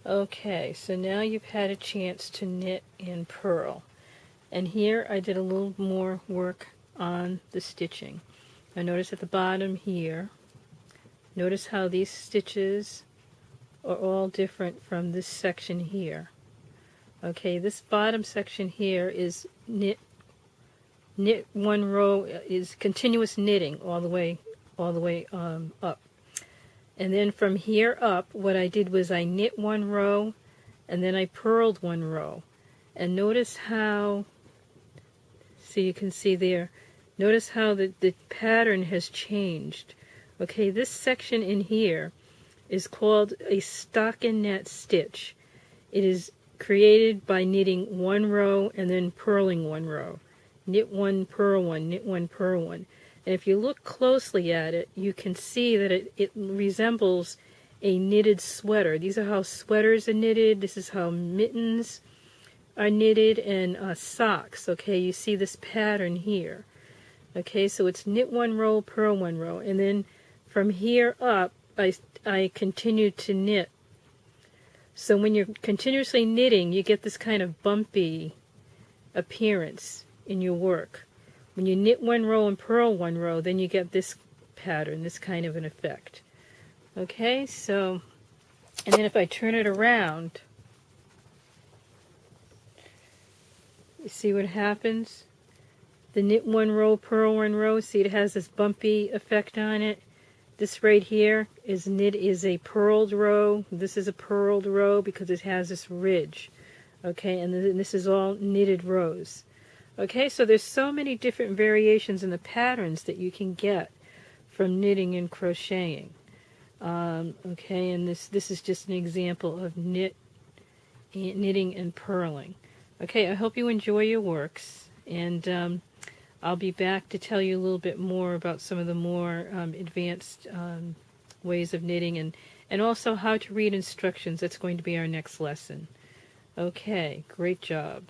Okay, so now you've had a chance to knit and purl. And here I did a little more work on the stitching. Now notice at the bottom here, notice how these stitches are all different from this section here. Okay, this bottom section here is knit one row, is continuous knitting all the way up. And then from here up, what I did was I knit one row and then I purled one row. And notice how, so you can see there, notice how the pattern has changed. Okay, this section in here is called a stockinette stitch. It is created by knitting one row and then purling one row. Knit one, purl one, knit one, purl one. And if you look closely at it, you can see that it resembles a knitted sweater. These are how sweaters are knitted. This is how mittens are knitted, and socks. Okay, you see this pattern here. Okay, so it's knit one row, purl one row, and then from here up, I continue to knit. So when you're continuously knitting, you get this kind of bumpy appearance in your work. When you knit one row and purl one row, then you get this pattern, this kind of an effect. Okay, so, and then if I turn it around, you see what happens? The knit one row, purl one row, see it has this bumpy effect on it. This right here is a purled row. This is a purled row because it has this ridge. Okay, and then this is all knitted rows. Okay, so there's so many different variations in the patterns that you can get from knitting and crocheting. Okay, and this is just an example of knitting and purling. Okay, I hope you enjoy your works, and I'll be back to tell you a little bit more about some of the more advanced ways of knitting, and also how to read instructions. That's going to be our next lesson. Okay, great job.